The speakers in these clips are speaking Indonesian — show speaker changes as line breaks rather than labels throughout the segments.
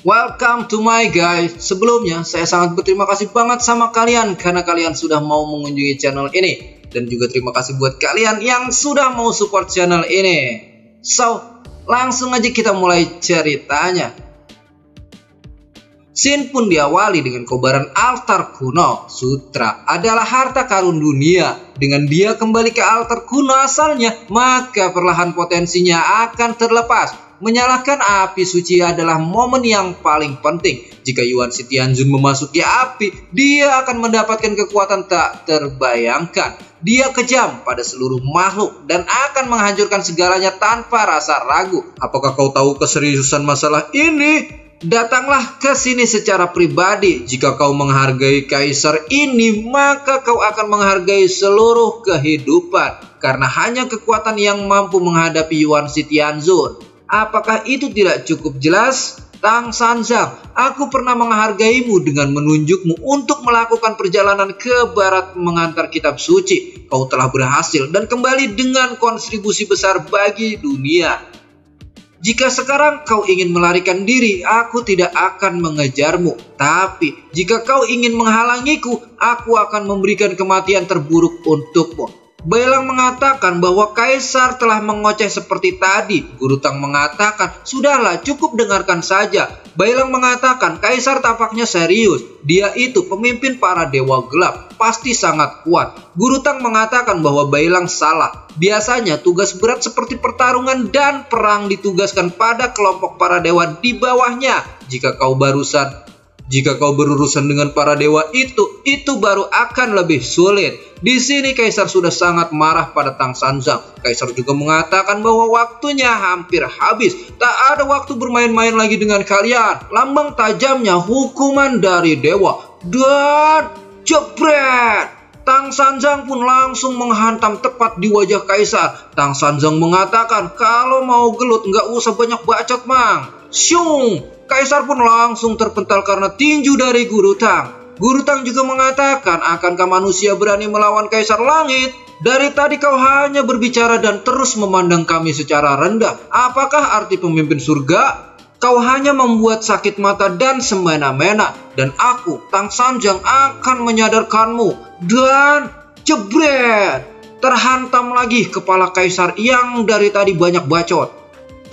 Welcome to my guys. Sebelumnya saya sangat berterima kasih banget sama kalian karena kalian sudah mau mengunjungi channel ini. Dan juga terima kasih buat kalian yang sudah mau support channel ini. So, langsung aja kita mulai ceritanya. Scene pun diawali dengan kobaran altar kuno. Sutra adalah harta karun dunia. Dengan dia kembali ke altar kuno asalnya, maka perlahan potensinya akan terlepas. Menyalakan api suci adalah momen yang paling penting. Jika Yuan Shitianzun memasuki api, dia akan mendapatkan kekuatan tak terbayangkan. Dia kejam pada seluruh makhluk dan akan menghancurkan segalanya tanpa rasa ragu. Apakah kau tahu keseriusan masalah ini? Datanglah ke sini secara pribadi. Jika kau menghargai kaisar ini, maka kau akan menghargai seluruh kehidupan. Karena hanya kekuatan yang mampu menghadapi Yuan Shitianzun. Apakah itu tidak cukup jelas? Tang Sanzang, aku pernah menghargaimu dengan menunjukmu untuk melakukan perjalanan ke barat mengantar kitab suci. Kau telah berhasil dan kembali dengan kontribusi besar bagi dunia. Jika sekarang kau ingin melarikan diri, aku tidak akan mengejarmu. Tapi jika kau ingin menghalangiku, aku akan memberikan kematian terburuk untukmu. Bailang mengatakan bahwa kaisar telah mengoceh seperti tadi. Guru Tang mengatakan, sudahlah, cukup dengarkan saja. Bailang mengatakan kaisar tampaknya serius. Dia itu pemimpin para dewa gelap, pasti sangat kuat. Guru Tang mengatakan bahwa Bailang salah. Biasanya tugas berat seperti pertarungan dan perang ditugaskan pada kelompok para dewa di bawahnya. Jika kau berurusan dengan para dewa itu baru akan lebih sulit. Di sini kaisar sudah sangat marah pada Tang Sanzang. Kaisar juga mengatakan bahwa waktunya hampir habis. Tak ada waktu bermain-main lagi dengan kalian. Lambang tajamnya hukuman dari dewa. Dan jebret! Tang Sanzang pun langsung menghantam tepat di wajah kaisar. Tang Sanzang mengatakan, kalau mau gelut nggak usah banyak bacot mang. Syung! Kaisar pun langsung terpental karena tinju dari Guru Tang. Guru Tang juga mengatakan, akankah manusia berani melawan Kaisar Langit? Dari tadi kau hanya berbicara dan terus memandang kami secara rendah. Apakah arti pemimpin surga? Kau hanya membuat sakit mata dan semena-mena. Dan aku, Tang Sanzang, akan menyadarkanmu. Dan jebret! Terhantam lagi kepala Kaisar yang dari tadi banyak bacot.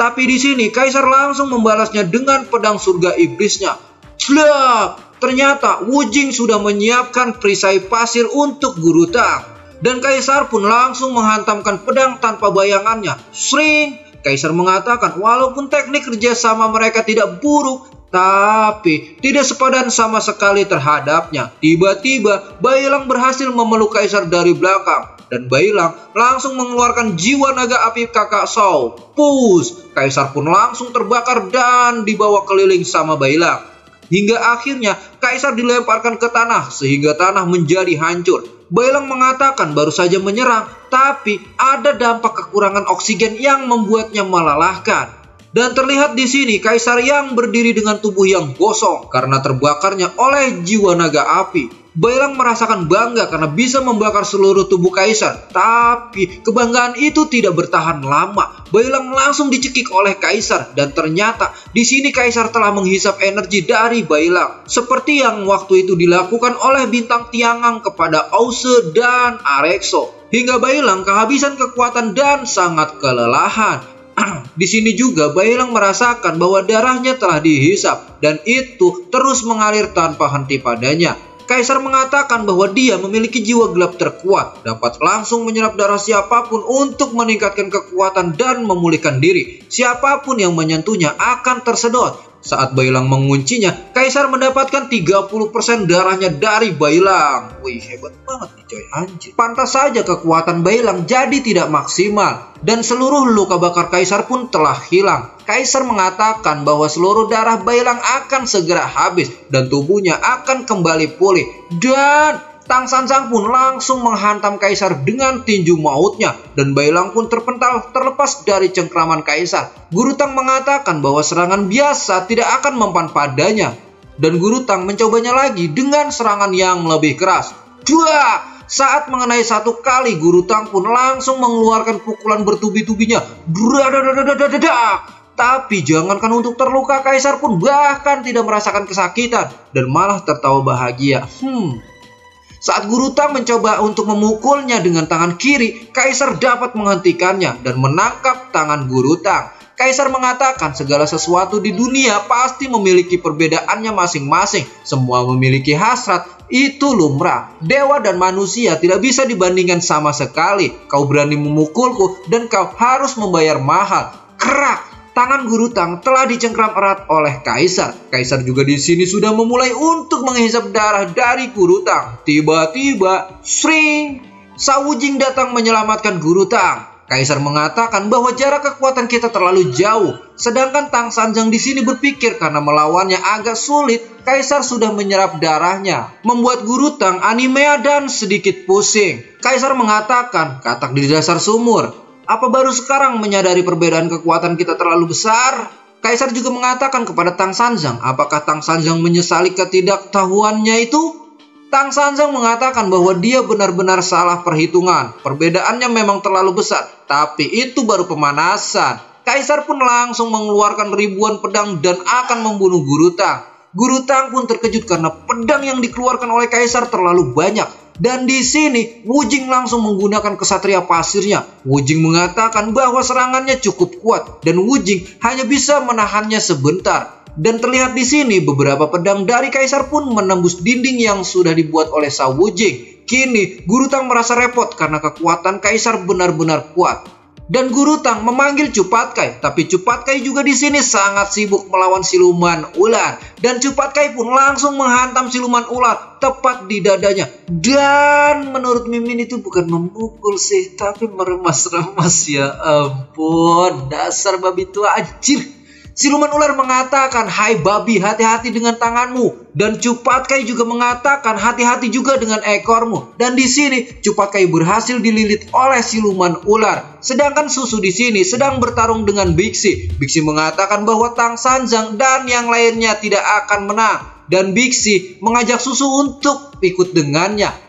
Tapi di sini kaisar langsung membalasnya dengan pedang surga iblisnya. Slap! Ternyata Wu Jing sudah menyiapkan perisai pasir untuk Guru Tang. Dan kaisar pun langsung menghantamkan pedang tanpa bayangannya. Sring! Kaisar mengatakan walaupun teknik kerjasama mereka tidak buruk, tapi tidak sepadan sama sekali terhadapnya. Tiba-tiba Bailang berhasil memeluk kaisar dari belakang. Dan Bailang langsung mengeluarkan jiwa naga api kakak Shao. Push! Kaisar pun langsung terbakar dan dibawa keliling sama Bailang. Hingga akhirnya kaisar dilemparkan ke tanah sehingga tanah menjadi hancur. Bailang mengatakan baru saja menyerang, tapi ada dampak kekurangan oksigen yang membuatnya melelahkan. Dan terlihat di sini kaisar yang berdiri dengan tubuh yang gosong karena terbakarnya oleh jiwa naga api. Bailang merasakan bangga karena bisa membakar seluruh tubuh kaisar. Tapi kebanggaan itu tidak bertahan lama. Bailang langsung dicekik oleh kaisar dan ternyata di sini kaisar telah menghisap energi dari Bailang. Seperti yang waktu itu dilakukan oleh bintang Tiangang kepada Ause dan Arexo. Hingga Bailang kehabisan kekuatan dan sangat kelelahan. Di sini juga Bailang merasakan bahwa darahnya telah dihisap dan itu terus mengalir tanpa henti padanya. Kaisar mengatakan bahwa dia memiliki jiwa gelap terkuat, dapat langsung menyerap darah siapapun untuk meningkatkan kekuatan dan memulihkan diri. Siapapun yang menyentuhnya akan tersedot. Saat Bailang menguncinya, kaisar mendapatkan 30% darahnya dari Bailang. Wih, hebat banget nih coy, anjir. Pantas saja kekuatan Bailang jadi tidak maksimal. Dan seluruh luka bakar kaisar pun telah hilang. Kaisar mengatakan bahwa seluruh darah Bailang akan segera habis dan tubuhnya akan kembali pulih. Dan Tang Sanzang pun langsung menghantam kaisar dengan tinju mautnya dan Bailang pun terpental terlepas dari cengkraman kaisar. Guru Tang mengatakan bahwa serangan biasa tidak akan mempan padanya dan Guru Tang mencobanya lagi dengan serangan yang lebih keras. Dua! Saat mengenai satu kali, Guru Tang pun langsung mengeluarkan pukulan bertubi-tubinya. Tapi jangankan untuk terluka, kaisar pun bahkan tidak merasakan kesakitan dan malah tertawa bahagia. Saat Guru Tang mencoba untuk memukulnya dengan tangan kiri, kaisar dapat menghentikannya dan menangkap tangan Guru Tang. Kaisar mengatakan segala sesuatu di dunia pasti memiliki perbedaannya masing-masing. Semua memiliki hasrat, itu lumrah. Dewa dan manusia tidak bisa dibandingkan sama sekali. Kau berani memukulku dan kau harus membayar mahal. Kerak! Tangan Guru Tang telah dicengkram erat oleh kaisar. Kaisar juga di sini sudah memulai untuk menghisap darah dari Guru Tang. Tiba-tiba, sring! Shao Wujing datang menyelamatkan Guru Tang. Kaisar mengatakan bahwa jarak kekuatan kita terlalu jauh. Sedangkan Tang Sanjang di sini berpikir karena melawannya agak sulit, Kaisar sudah menyerap darahnya, membuat Guru Tang animea dan sedikit pusing. Kaisar mengatakan, katak di dasar sumur, apa baru sekarang menyadari perbedaan kekuatan kita terlalu besar? Kaisar juga mengatakan kepada Tang Sanjang, apakah Tang Sanjang menyesali ketidaktahuannya itu? Tang Sanjang mengatakan bahwa dia benar-benar salah perhitungan. Perbedaannya memang terlalu besar, tapi itu baru pemanasan. Kaisar pun langsung mengeluarkan ribuan pedang dan akan membunuh Guru Tang. Guru Tang pun terkejut karena pedang yang dikeluarkan oleh Kaisar terlalu banyak. Dan di sini Wujing langsung menggunakan kesatria pasirnya. Wujing mengatakan bahwa serangannya cukup kuat dan Wujing hanya bisa menahannya sebentar. Dan terlihat di sini beberapa pedang dari Kaisar pun menembus dinding yang sudah dibuat oleh Shao Wujing. Kini Guru Tang merasa repot karena kekuatan Kaisar benar-benar kuat. Dan Guru Tang memanggil Cupatkai, tapi Cupatkai juga di sini sangat sibuk melawan siluman ular. Dan Cupatkai pun langsung menghantam siluman ular tepat di dadanya. Dan menurut Mimin itu bukan memukul sih, tapi meremas-remas. Ya ampun, dasar babi tua anjir. Siluman ular mengatakan, hai babi, hati-hati dengan tanganmu. Dan Cupatkai juga mengatakan, hati-hati juga dengan ekormu. Dan di sini Cupatkai berhasil dililit oleh siluman ular. Sedangkan Susu di sini sedang bertarung dengan Bixi. Bixi mengatakan bahwa Tang Sanjang dan yang lainnya tidak akan menang. Dan Bixi mengajak Susu untuk ikut dengannya.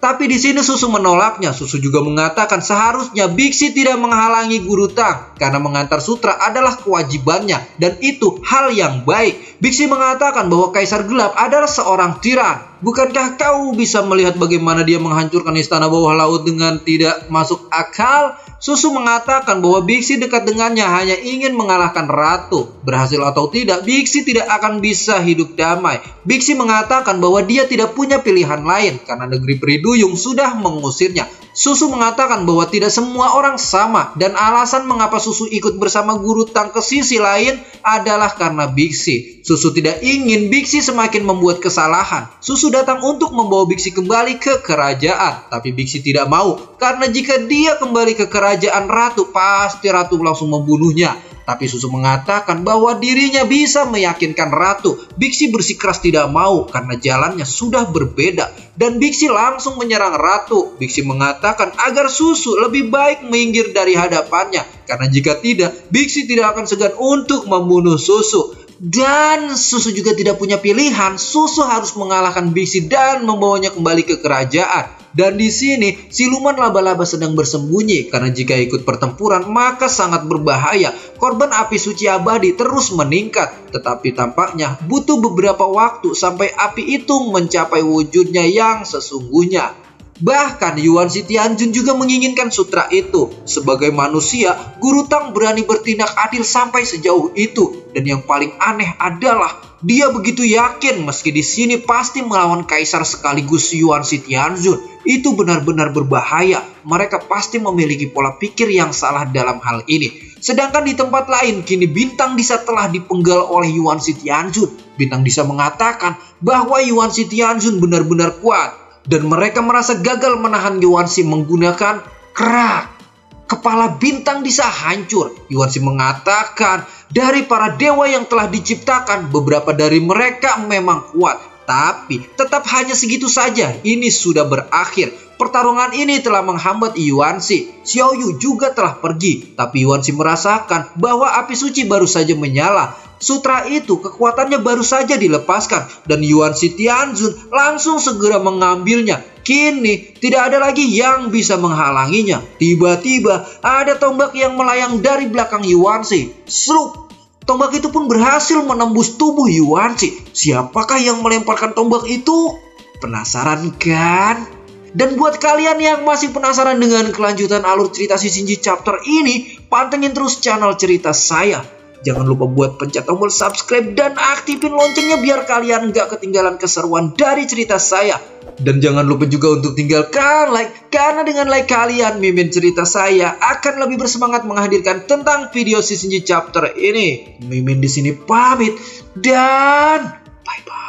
Tapi di sini Susu menolaknya. Susu juga mengatakan seharusnya Bixi tidak menghalangi Guru Tang karena mengantar sutra adalah kewajibannya dan itu hal yang baik. Bixi mengatakan bahwa Kaisar Gelap adalah seorang tiran. Bukankah kau bisa melihat bagaimana dia menghancurkan istana bawah laut dengan tidak masuk akal? Susu mengatakan bahwa Bixi dekat dengannya hanya ingin mengalahkan ratu. Berhasil atau tidak, Bixi tidak akan bisa hidup damai. Bixi mengatakan bahwa dia tidak punya pilihan lain karena negeri peri duyung sudah mengusirnya. Susu mengatakan bahwa tidak semua orang sama dan alasan mengapa Susu ikut bersama Guru Tang ke sisi lain adalah karena Bixi. Susu tidak ingin Bixi semakin membuat kesalahan. Susu datang untuk membawa Bixi kembali ke kerajaan, tapi Bixi tidak mau karena jika dia kembali ke kerajaan ratu, pasti ratu langsung membunuhnya. Tapi Susu mengatakan bahwa dirinya bisa meyakinkan ratu. Bixi bersikeras tidak mau karena jalannya sudah berbeda. Dan Bixi langsung menyerang ratu. Bixi mengatakan agar Susu lebih baik minggir dari hadapannya. Karena jika tidak, Bixi tidak akan segan untuk membunuh Susu. Dan Susu juga tidak punya pilihan. Susu harus mengalahkan Bixi dan membawanya kembali ke kerajaan. Dan di sini siluman laba-laba sedang bersembunyi karena jika ikut pertempuran maka sangat berbahaya. Korban api suci abadi terus meningkat, tetapi tampaknya butuh beberapa waktu sampai api itu mencapai wujudnya yang sesungguhnya. Bahkan Yuan Shitianjun juga menginginkan sutra itu. Sebagai manusia, Guru Tang berani bertindak adil sampai sejauh itu. Dan yang paling aneh adalah dia begitu yakin meski di sini pasti melawan Kaisar sekaligus Yuan Shitianjun. Itu benar-benar berbahaya. Mereka pasti memiliki pola pikir yang salah dalam hal ini. Sedangkan di tempat lain, kini Bintang Disa telah dipenggal oleh Yuan Shitianjun. Bintang Disa mengatakan bahwa Yuan Shitianjun benar-benar kuat. Dan mereka merasa gagal menahan Yuan Shi menggunakan kerak. Kepala Bintang Disa hancur. Yuan Shi mengatakan dari para dewa yang telah diciptakan, beberapa dari mereka memang kuat. Tapi tetap hanya segitu saja. Ini sudah berakhir. Pertarungan ini telah menghambat Yuan Shi. Xiao Yu juga telah pergi. Tapi Yuan Shi merasakan bahwa api suci baru saja menyala. Sutra itu kekuatannya baru saja dilepaskan dan Yuan Shitianjun langsung segera mengambilnya. Kini tidak ada lagi yang bisa menghalanginya. Tiba-tiba ada tombak yang melayang dari belakang Yuanzi. Sruk! Tombak itu pun berhasil menembus tubuh Yuanzi. Siapakah yang melemparkan tombak itu? Penasaran kan? Dan buat kalian yang masih penasaran dengan kelanjutan alur cerita si Shinji chapter ini, pantengin terus channel cerita saya. Jangan lupa buat pencet tombol subscribe dan aktifin loncengnya biar kalian gak ketinggalan keseruan dari cerita saya. Dan jangan lupa juga untuk tinggalkan like, karena dengan like kalian Mimin cerita saya akan lebih bersemangat menghadirkan tentang video si Shinji chapter ini. Mimin di sini pamit dan bye-bye.